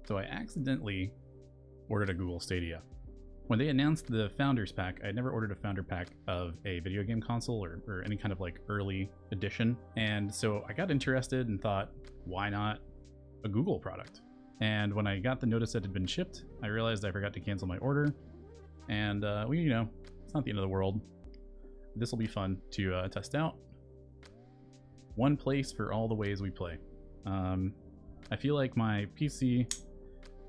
So I accidentally ordered a Google Stadia. When they announced the Founders Pack, I had never ordered a Founder Pack of a video game console or any kind of like early edition. And so I got interested and thought, why not a Google product? And when I got the notice that it had been shipped, I realized I forgot to cancel my order. And well, you know, it's not the end of the world. This will be fun to test out. One place for all the ways we play. I feel like my PC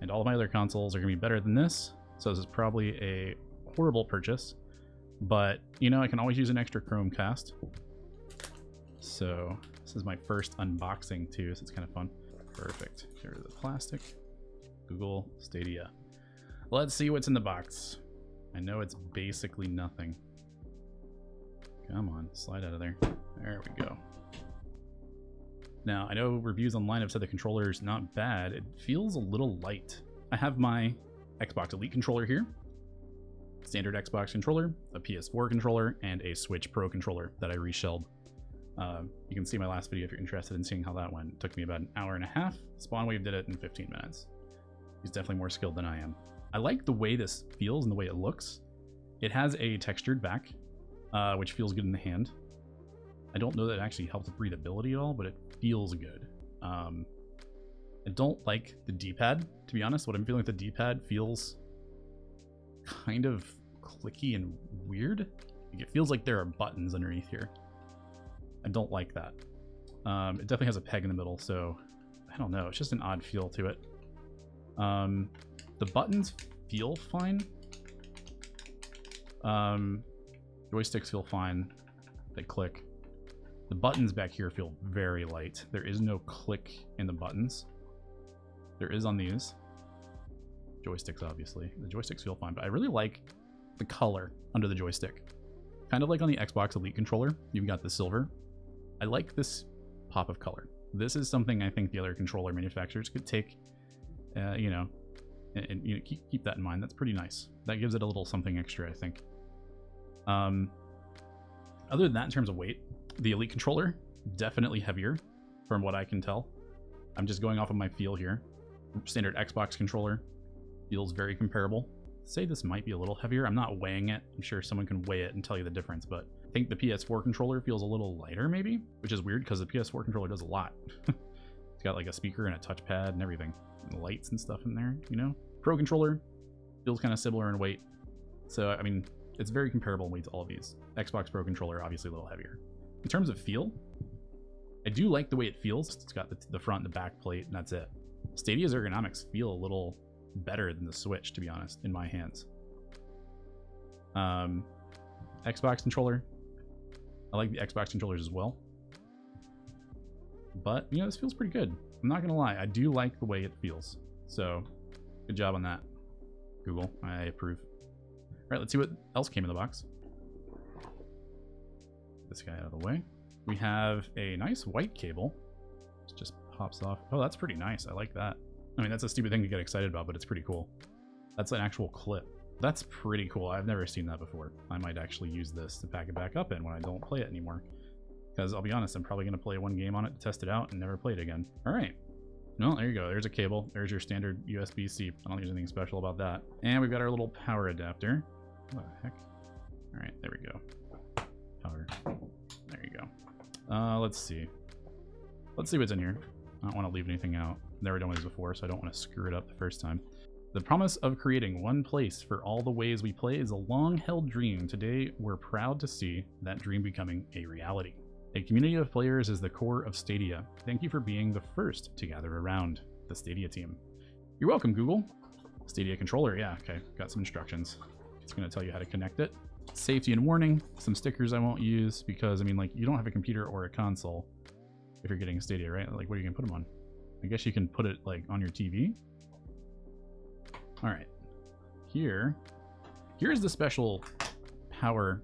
and all of my other consoles are going to be better than this. So this is probably a horrible purchase, but you know, I can always use an extra Chromecast. So this is my first unboxing too, so it's kind of fun. Perfect. Get rid of the plastic. Google Stadia. Let's see what's in the box. I know it's basically nothing. Come on, slide out of there. There we go. Now, I know reviews online have said the controller is not bad. It feels a little light. I have my Xbox Elite controller here, standard Xbox controller, a PS4 controller, and a Switch Pro controller that I reshelled. You can see my last video if you're interested in seeing how that went. It took me about an hour and a half. Spawnwave did it in 15 minutes. He's definitely more skilled than I am. I like the way this feels and the way it looks. It has a textured back, which feels good in the hand. I don't know that it actually helps with breathability at all, but it feels good. I don't like the D-pad, to be honest. What I'm feeling with the D-pad feels kind of clicky and weird. Like it feels like there are buttons underneath here. I don't like that. It definitely has a peg in the middle, so I don't know. It's just an odd feel to it. The buttons feel fine. Joysticks feel fine. They click. The buttons back here feel very light. There is no click in the buttons. There is on these. Joysticks, obviously. The joysticks feel fine, but I really like the color under the joystick. Kind of like on the Xbox Elite controller, you've got the silver. I like this pop of color. This is something I think the other controller manufacturers could take, you know, and you know, keep that in mind. That's pretty nice. That gives it a little something extra, I think. Other than that, in terms of weight, the Elite controller, definitely heavier from what I can tell. I'm just going off of my feel here. Standard Xbox controller feels very comparable. I'd say this might be a little heavier. I'm not weighing it. I'm sure someone can weigh it and tell you the difference, but I think the PS4 controller feels a little lighter maybe, which is weird because the PS4 controller does a lot. It's got like a speaker and a touchpad and everything, and lights and stuff in there, you know? Pro controller feels kind of similar in weight. So, I mean, it's very comparable in weight to all of these. Xbox Pro controller, obviously a little heavier. In terms of feel, I do like the way it feels. It's got the front and the back plate, and that's it. Stadia's ergonomics feel a little better than the Switch, to be honest, in my hands. Xbox controller, I like the Xbox controllers as well. But, you know, this feels pretty good. I'm not gonna lie, I do like the way it feels. So, good job on that, Google. I approve. All right, let's see what else came in the box. This guy out of the way. We have a nice white cable. It just pops off. Oh, that's pretty nice. I like that. I mean, that's a stupid thing to get excited about, but it's pretty cool. That's an actual clip. That's pretty cool. I've never seen that before. I might actually use this to pack it back up in when I don't play it anymore. Because I'll be honest, I'm probably going to play one game on it to test it out and never play it again. All right. No, there you go. There's a cable. There's your standard USB-C. I don't use anything special about that. And we've got our little power adapter. What the heck? All right, there we go. Power. There you go. Let's see. Let's see what's in here. I don't want to leave anything out. Never done this before, so I don't want to screw it up the first time. The promise of creating one place for all the ways we play is a long-held dream. Today, we're proud to see that dream becoming a reality. A community of players is the core of Stadia. Thank you for being the first to gather around the Stadia team. You're welcome, Google. Stadia controller, yeah, okay. Got some instructions. It's going to tell you how to connect it. Safety and warning, some stickers I won't use because, I mean, like, you don't have a computer or a console if you're getting Stadia, right? Like, what are you going to put them on? I guess you can put it, like, on your TV. All right. Here's the special power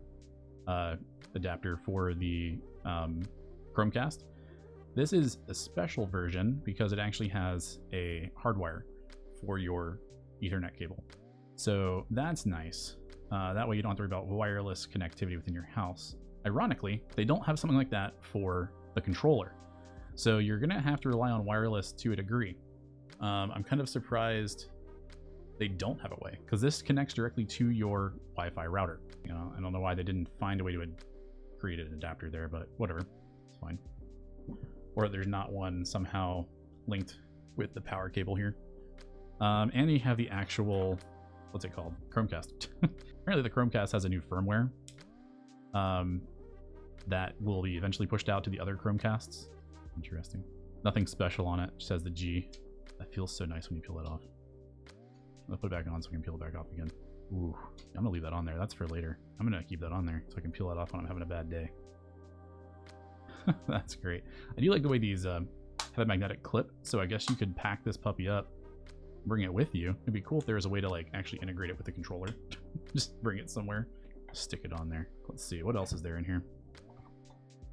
adapter for the Chromecast. This is a special version because it actually has a hardwire for your Ethernet cable. So that's nice. That way you don't have to worry about wireless connectivity within your house. Ironically, they don't have something like that for the controller. So you're gonna have to rely on wireless to a degree. I'm kind of surprised they don't have a way, because this connects directly to your Wi-Fi router. You know, I don't know why they didn't find a way to create an adapter there, but whatever, it's fine. Or there's not one somehow linked with the power cable here. And you have the actual, what's it called? Chromecast. Apparently the Chromecast has a new firmware that will be eventually pushed out to the other Chromecasts. Interesting. Nothing special on it, just has the G. That feels so nice when you peel it off. I'll put it back on so we can peel it back off again. Ooh, I'm gonna leave that on there. That's for later. I'm gonna keep that on there so I can peel that off when I'm having a bad day. That's great. I do like the way these have a magnetic clip, so I guess you could pack this puppy up, bring it with you. It'd be cool if there was a way to like actually integrate it with the controller. Just bring it somewhere, stick it on there. Let's see, what else is there in here?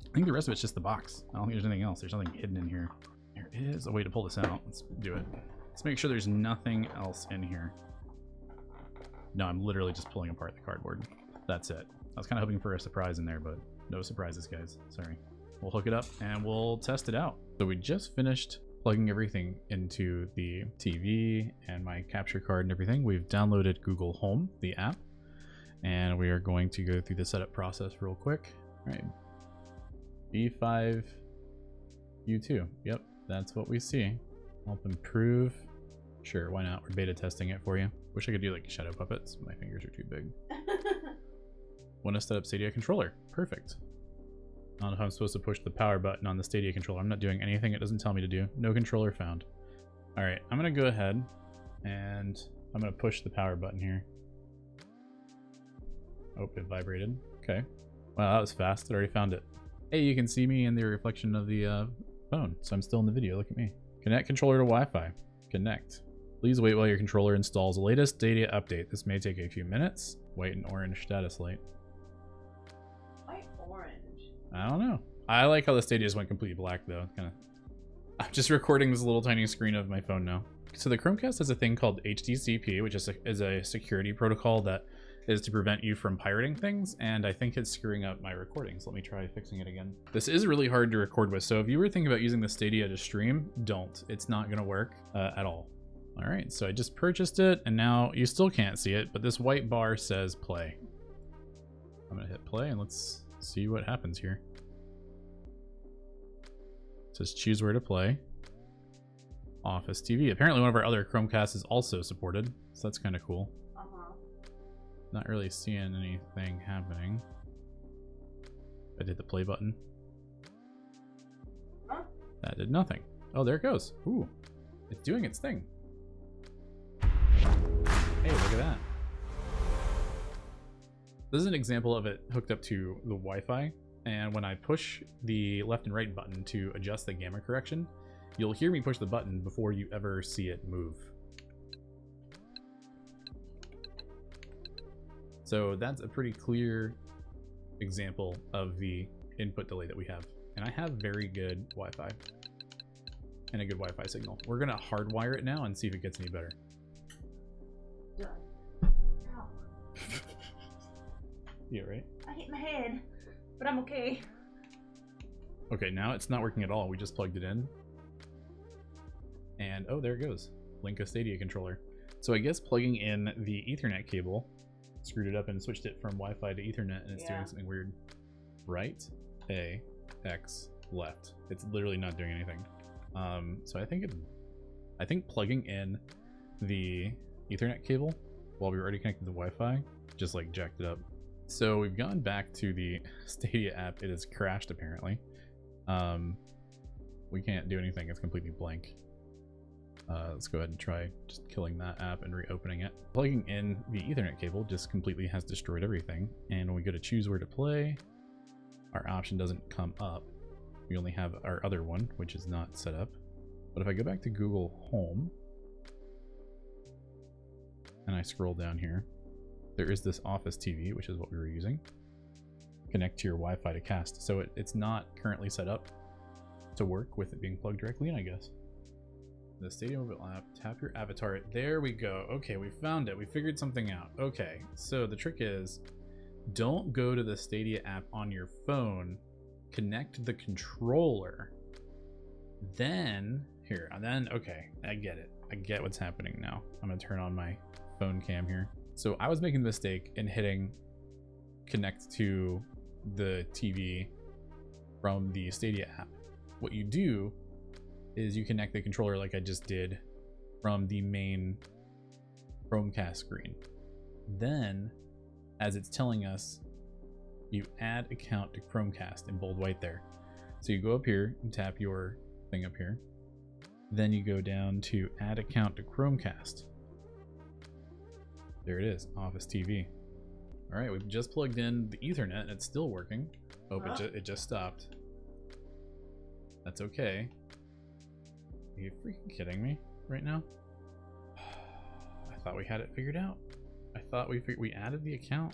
I think the rest of it's just the box. I don't think there's anything else. There's nothing hidden in here. There is a way to pull this out. Let's do it. Let's make sure there's nothing else in here. No, I'm literally just pulling apart the cardboard. That's it. I was kind of hoping for a surprise in there, but no surprises, guys. Sorry. We'll hook it up and we'll test it out. So we just finished plugging everything into the TV and my capture card and everything. We've downloaded Google Home, the app, and we are going to go through the setup process real quick. All right. B5 U2. Yep, that's what we see. Help improve. Sure, why not? We're beta testing it for you. Wish I could do like shadow puppets. My fingers are too big. Want to set up Stadia controller. Perfect. I don't know if I'm supposed to push the power button on the Stadia controller. I'm not doing anything it doesn't tell me to do. No controller found. All right, I'm going to go ahead and I'm going to push the power button here. Oh, it vibrated. Okay. Wow, that was fast. It already found it. Hey, you can see me in the reflection of the phone, so I'm still in the video. Look at me. Connect controller to Wi-Fi. Connect. Please wait while your controller installs the latest Stadia update. This may take a few minutes. Wait an orange status light. Why orange? I don't know. I like how the Stadia just went completely black though. I'm just recording this little tiny screen of my phone now. So the Chromecast has a thing called HDCP, which is a security protocol that is to prevent you from pirating things, and I think it's screwing up my recordings. Let me try fixing it again. This is really hard to record with, so if you were thinking about using the Stadia to stream, don't. It's not gonna work at all. All right, so I just purchased it, and now you still can't see it, but this white bar says play. I'm gonna hit play, and let's see what happens here. It says choose where to play. Office TV. Apparently one of our other Chromecasts is also supported, so that's kind of cool. Not really seeing anything happening. I did the play button. Huh? That did nothing. Oh, there it goes. Ooh, it's doing its thing. Hey, look at that. This is an example of it hooked up to the Wi-Fi, and when I push the left and right button to adjust the gamma correction, you'll hear me push the button before you ever see it move. So that's a pretty clear example of the input delay that we have. And I have very good Wi-Fi and a good Wi-Fi signal. We're gonna hardwire it now and see if it gets any better. Done. Ow. Yeah, right? I hit my head, but I'm okay. Okay, now it's not working at all. We just plugged it in. And oh, there it goes. Link a Stadia controller. So I guess plugging in the Ethernet cable screwed it up and switched it from Wi-Fi to Ethernet, and it's doing something weird. Right, A, X, left. It's literally not doing anything. So I think plugging in the Ethernet cable while we were already connected to Wi-Fi just like jacked it up. So we've gone back to the Stadia app. It has crashed apparently. We can't do anything. It's completely blank. Let's go ahead and try just killing that app and reopening it. Plugging in the Ethernet cable just completely has destroyed everything. And when we go to choose where to play, our option doesn't come up. We only have our other one, which is not set up. But if I go back to Google Home and I scroll down here, there is this Office TV, which is what we were using. Connect to your Wi-Fi to cast. So it's not currently set up to work with it being plugged directly in, I guess. The Stadia mobile app, tap your avatar. There we go. Okay, we found it. We figured something out. Okay, so the trick is don't go to the Stadia app on your phone, connect the controller, then Here, and then, okay, I get it. I get what's happening now. I'm gonna turn on my phone cam here. So I was making the mistake in hitting connect to the TV from the Stadia app. What you do is you connect the controller like I just did from the main Chromecast screen. Then, as it's telling us, you add account to Chromecast in bold white there. So you go up here and tap your thing up here. Then you go down to add account to Chromecast. There it is, Office TV. All right, we've just plugged in the Ethernet and it's still working. Oh, it just stopped. That's okay. Are you freaking kidding me right now? I thought we had it figured out. I thought we added the account.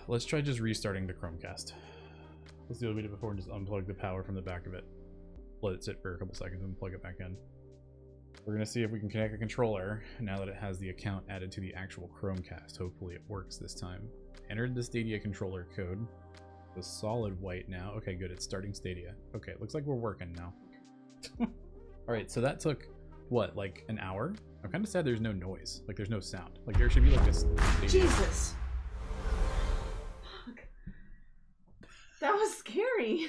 Let's try just restarting the Chromecast. Let's do what we did before and just unplug the power from the back of it. Let it sit for a couple seconds and plug it back in. We're gonna see if we can connect a controller now that it has the account added to the actual Chromecast. Hopefully it works this time. Entered the Stadia controller code. The solid white now. Okay, good, it's starting Stadia. Okay, it looks like we're working now. Alright, so that took, what, like an hour? I'm kind of sad there's no noise. Like there's no sound. Like there should be like this. Jesus! Fuck. That was scary.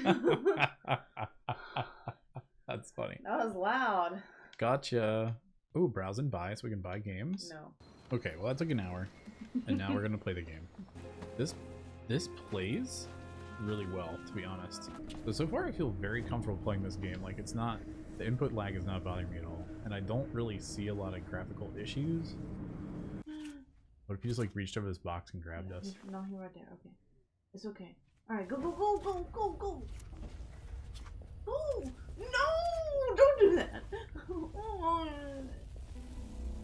That's funny. That was loud. Gotcha. Ooh, browse and buy, so we can buy games. No. Okay, well that took an hour, and now we're gonna play the game. This plays really well, to be honest. So far I feel very comfortable playing this game. Like it's not, the input lag is not bothering me at all, and I don't really see a lot of graphical issues. What if you just like reached over this box and grabbed us? No, you're right there. Okay, it's okay. All right, go, go, go, go, go, go. Oh no! Don't do that.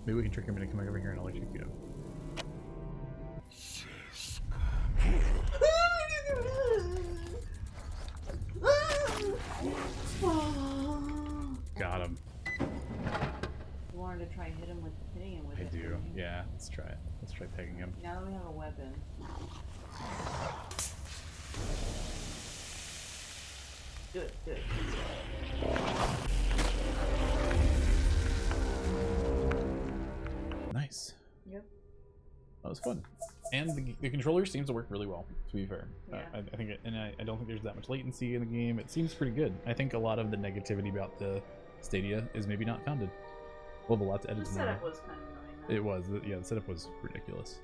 Maybe we can trick him into coming over here and electrocute him. Got him. You wanted to try hitting him with I it. do. Yeah, let's try it. Let's try pegging him. Now that we have a weapon. Good, good. Nice. Yep. That was fun. And the controller seems to work really well, to be fair. Yeah. I think I don't think there's that much latency in the game. It seems pretty good. I think a lot of the negativity about the Stadia is maybe not founded. We'll have a lot to edit The tomorrow. setup was kind of annoying. Though. It was. Yeah, the setup was ridiculous.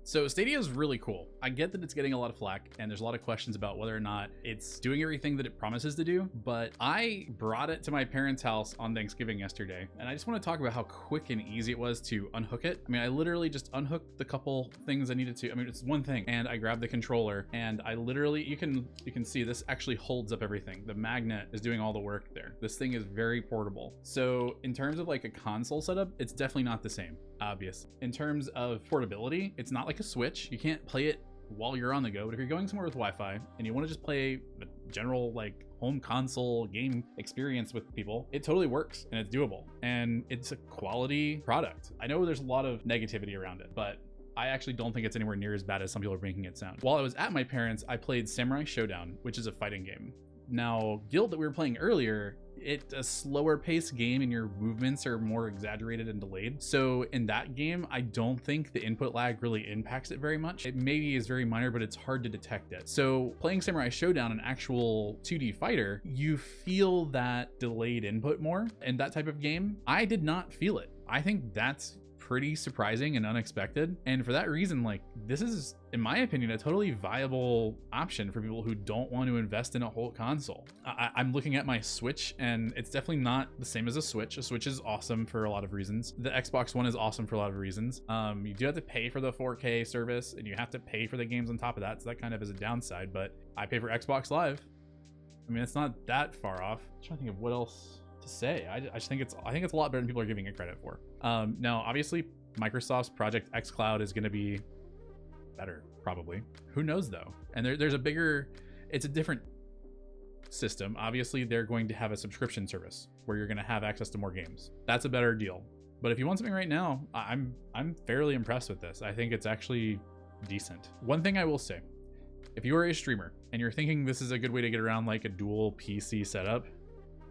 So Stadia is really cool. I get that it's getting a lot of flack and there's a lot of questions about whether or not it's doing everything that it promises to do, but I brought it to my parents' house on Thanksgiving yesterday, and I just want to talk about how quick and easy it was to unhook it. I mean, I literally just unhooked the couple things I needed to. I mean, it's one thing, and I grabbed the controller, and I literally, you can see this actually holds up everything. The magnet is doing all the work there. This thing is very portable. So in terms of like a console setup, it's definitely not the same. Obvious. In terms of portability, it's not like a Switch. You can't play it while you're on the go, but if you're going somewhere with Wi-Fi and you want to just play a general like home console game experience with people, it totally works and it's doable and it's a quality product. I know there's a lot of negativity around it, but I actually don't think it's anywhere near as bad as some people are making it sound. While I was at my parents', I played Samurai Showdown, which is a fighting game. Now, Gylt that we were playing earlier, it's a slower paced game and your movements are more exaggerated and delayed. So in that game, I don't think the input lag really impacts it very much. It maybe is very minor, but it's hard to detect it. So playing Samurai Showdown, an actual 2D fighter, you feel that delayed input more. In that type of game, I did not feel it. I think that's pretty surprising and unexpected. And for that reason, like, this is, in my opinion, a totally viable option for people who don't want to invest in a whole console. I'm looking at my Switch and it's definitely not the same as a Switch. A Switch is awesome for a lot of reasons. The Xbox One is awesome for a lot of reasons. You do have to pay for the 4K service and you have to pay for the games on top of that. So that kind of is a downside, but I pay for Xbox Live. I mean, it's not that far off. I'm trying to think of what else to say. I just think it's a lot better than people are giving it credit for. Now obviously Microsoft's Project xCloud is going to be better, probably. Who knows though? And there's a bigger, it's a different system. Obviously they're going to have a subscription service where you're going to have access to more games. That's a better deal. But if you want something right now, I'm fairly impressed with this. I think it's actually decent. One thing I will say, if you are a streamer and you're thinking this is a good way to get around like a dual PC setup,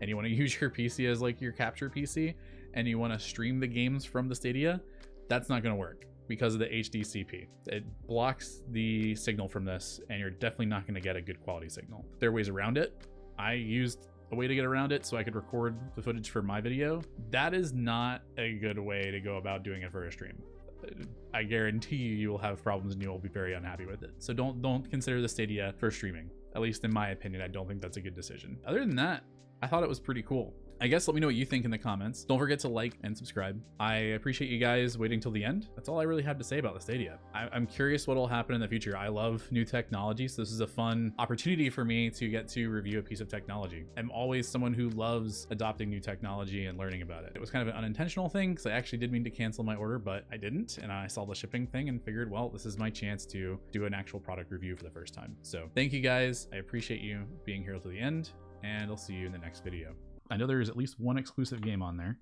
and you want to use your PC as like your capture PC, and you want to stream the games from the Stadia, that's not going to work because of the HDCP. It blocks the signal from this, and you're definitely not going to get a good quality signal. There are ways around it. I used a way to get around it so I could record the footage for my video. That is not a good way to go about doing it for a stream. I guarantee you will have problems and you will be very unhappy with it. So don't consider the Stadia for streaming. At least in my opinion, I don't think that's a good decision. Other than that, I thought it was pretty cool. I guess let me know what you think in the comments. Don't forget to like and subscribe. I appreciate you guys waiting till the end. That's all I really have to say about the Stadia. I'm curious what will happen in the future. I love new technology, so this is a fun opportunity for me to get to review a piece of technology. I'm always someone who loves adopting new technology and learning about it. It was kind of an unintentional thing because I actually did mean to cancel my order, but I didn't. And I saw the shipping thing and figured, well, this is my chance to do an actual product review for the first time. So thank you guys. I appreciate you being here till the end, and I'll see you in the next video. I know there's at least one exclusive game on there,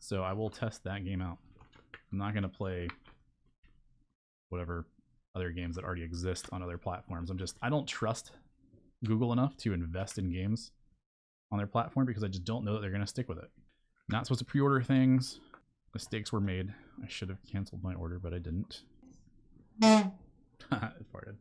so I will test that game out. I'm not going to play whatever other games that already exist on other platforms. I don't trust Google enough to invest in games on their platform because I just don't know that they're going to stick with it. Not supposed to pre-order things. Mistakes were made. I should have canceled my order, but I didn't. It farted.